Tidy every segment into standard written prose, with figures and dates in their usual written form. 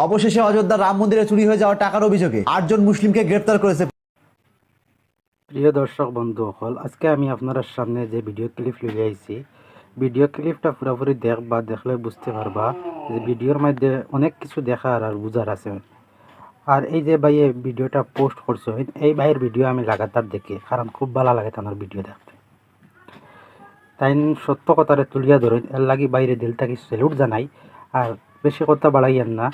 অবশেষে অযোধ্যার রাম মন্দিরে চুরি হয়ে যাওয়া টাকার অভিযোগে 8 জন মুসলিমকে গ্রেপ্তার করেছে। প্রিয় দর্শক বন্ধু হল, আজকে আমি আপনার সামনে যে ভিডিও ক্লিপ লিয়ে আইছি, ভিডিও ক্লিপটা পুরোপুরি দেখবা, দেখলে বুঝতে পারবা যে ভিডিওর মধ্যে অনেক কিছু দেখার আর বুঝার আছে। আর এই যে ভাই এই ভিডিওটা পোস্ট করছে, এই ভাইয়ের ভিডিও আমি লাগাতার দেখি, কারণ খুব ভালো লাগে তার ভিডিও দেখতে। তাই সত্য কথারে তুলিয়া ধরেন, এর লাগি বাইরে দিল থেকে স্যালুট জানাই। আর বেশি কথা বাড়াইয়েন না,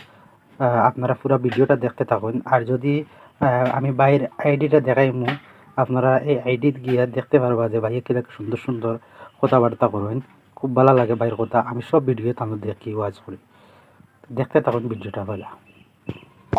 আপনারা পুরো ভিডিওটা দেখতে থাকুন। আর যদি আমি বাইরের আইডিটা দেখাইমু, আপনারা এই আইডিত গিয়ে দেখতে পারবা যে ভাইয়ে কিরকম সুন্দর সুন্দর কথাবার্তা করেন। খুব ভালো লাগে ভাইয়ের কথা, আমি সব ভিডিও তাদের দেখি, ওয়াজ করি। দেখতে থাকুন ভিডিওটা ভালো।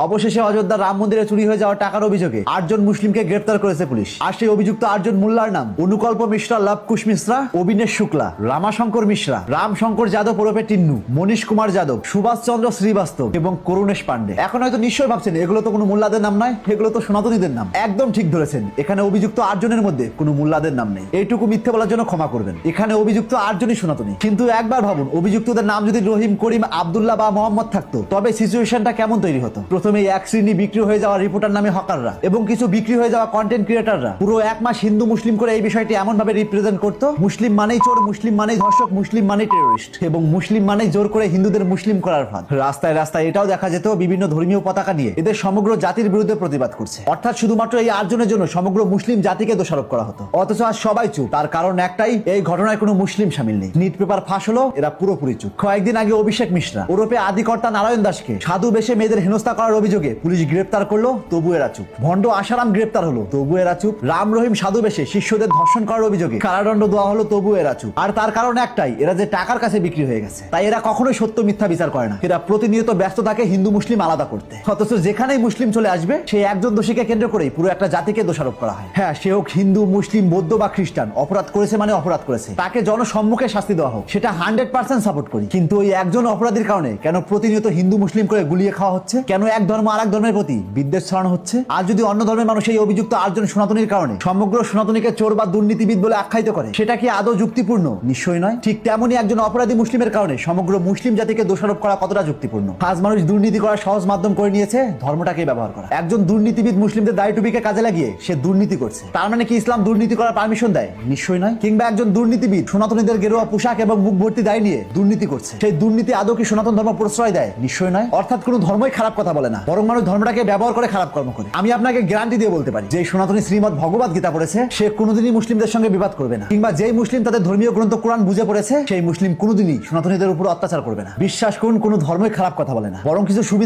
অবশেষে অযোধ্যার রাম মন্দিরে চুরি হয়ে যাওয়া টাকার অভিযোগে 8 জন মুসলিমকে গ্রেপ্তার করেছে পুলিশ। আর সেই অভিযুক্ত 8 জন মোল্লার নাম: অনুকল্প মিশ্রা, লবকুশ মিশ্রা, অবিনেশ শুক্লা, রামাশঙ্কর মিশ্রা, রামশঙ্কর যাদব ওরফে টিন্নু, মনীষ কুমার যাদব, সুভাষ চন্দ্র শ্রীবাস্তব এবং করুণেশ পান্ডে। এখন হয়তো নিশ্চয়ই ভাবছেন এগুলো তো কোনো মোল্লাদের নাম নয়, এগুলো তো সনাতনীদের নাম। একদম ঠিক ধরেছেন, এখানে অভিযুক্ত 8 জনের মধ্যে কোনো মোল্লাদের নাম নেই। এইটুকু মিথ্যে বলার জন্য ক্ষমা করবেন, এখানে অভিযুক্ত 8 জনই সনাতনী। কিন্তু একবার ভাবুন, অভিযুক্তদের নাম যদি রহিম, করিম, আব্দুল্লাহ বা মোহাম্মদ থাকতো, তবে সিচুয়েশনটা কেমন তৈরি হতো। প্রথমে এক শ্রেণী বিক্রি হয়ে যাওয়া রিপোর্টার নামে হকাররা এবং কিছু বিক্রি হয়ে যাওয়া কন্টেন্ট ক্রিয়েটাররা পুরো 1 মাস হিন্দু মুসলিম করে এই বিষয়টি এমন ভাবে রিপ্রেজেন্ট করতো, মুসলিম মানেই চোর, মুসলিম মানেই ধর্ষক, মুসলিম মানেই টেরোরিস্ট এবং মুসলিম মানেই জোর করে হিন্দুদের মুসলিম করার ফাঁদ। রাস্তায় রাস্তায় এটাও দেখা যেত বিভিন্ন ধর্মীয় পতাকা নিয়ে এদের সমগ্র জাতির বিরুদ্ধে প্রতিবাদ করছে। অর্থাৎ শুধুমাত্র এই 8 জনের জন্য সমগ্র মুসলিম জাতিকে দোষারোপ করা হতো। অথচ আজ সবাই চুপ। তার কারণ একটাই, এই ঘটনায় কোনো মুসলিম শামিল নেই। নিট পেপার ফাঁস হলো, এরা পুরোপুরি চুপ। কয়েকদিন আগে অভিষেক মিশ্রা ওরফে আদিকর্তা নারায়ণ দাসকে সাধু বেশে মেয়েদের হেনস্থা করার অভিযোগে পুলিশ গ্রেপ্তার করলো, তবু এরা চুপ। ভণ্ড আশারাম গ্রেপ্তার হলো, তবু এরা চুপ। রাম রহিম সাধু বেশে শিষ্যদের ধর্ষণ করার অভিযোগে কারাদণ্ড দেওয়া হলো, তবু এরা চুপ। আর তার কারণ একটাই, এরা যে টাকার কাছে বিক্রি হয়ে গেছে। তাই এরা কখনোই সত্য মিথ্যা বিচার করে না। এরা প্রতিনিয়ত ব্যস্ত থাকে হিন্দু মুসলিম আলাদা করতে। অথচ যেখানেই মুসলিম চলে আসবে, সেই একজন দোষীকে কেন্দ্র করেই পুরো একটা জাতিকে দোষারোপ করা হয়। হ্যাঁ, সে হোক হিন্দু, মুসলিম, বৌদ্ধ বা খ্রিস্টান, অপরাধ করেছে মানে অপরাধ করেছে, তাকে জনসম্মুখে শাস্তি দেওয়া হোক, সেটা 100% সাপোর্ট করি। কিন্তু ওই একজন অপরাধীর কারণে কেন প্রতিনিয়ত হিন্দু মুসলিম করে গুলিয়ে খাওয়া হচ্ছে? কেন এক ধর্ম আর এক ধর্মের প্রতি বিদ্বেষ ছড়ানো হচ্ছে? আর যদি অন্য ধর্মের মানুষ এই অভিযুক্ত 8 জন সনাতনীর কারণে সমগ্র সনাতনীকে চোর বা দুর্নীতিবিদ বলে আখ্যায়িত করে, সেটা কি আদৌ যুক্তিপূর্ণ? নিশ্চয়ই নয়। ঠিক তেমনই একজন অপরাধী মুসলিমের কারণে সমগ্র মুসলিম জাতিকে দোষারোপ করা কতটা যুক্তিপূর্ণ? আজ মানুষ দুর্নীতি করার সহজ মাধ্যম করে নিয়েছে ধর্মটাকে ব্যবহার করা। একজন দুর্নীতিবিদ মুসলিমদের দাড়ি টুপিকে কাজে লাগিয়ে সে দুর্নীতি করছে, তার মানে কি ইসলাম দুর্নীতি করার পারমিশন দেয়? নিশ্চয়ই নয়। কিংবা একজন দুর্নীতিবিদ সনাতনীদের গেরুয়া পোশাক এবং মুখ ভর্তি দাড়ি নিয়ে দুর্নীতি করছে, সেই দুর্নীতি আদৌ কি সনাতন ধর্ম প্রশ্রয় দেয়? নিশ্চয়ই নয়। অর্থাৎ কোনো ধর্মই খারাপ কথা বলে না, বরং মানুষ ধর্মটাকে ব্যবহার করে খারাপ কর্ম করে। আমি আপনাকে গ্যারান্টি দিয়ে বলতে পারি, যে সনাতনী শ্রীমদ ভগবত গীতা পড়েছে, সে কোনোদিনই মুসলিমদের সঙ্গে বিবাদ করবে না। কিংবা যেই মুসলিম তাদের ধর্মীয় গ্রন্থ কোরআন বুঝে পড়েছে, সেই মুসলিম কোনোদিনই সনাতনীদের উপর অত্যাচার করবে না। বিশ্বাস করুন, কোনো ধর্মই খারাপ কথা বলে না, বরং কিছু সুবিধা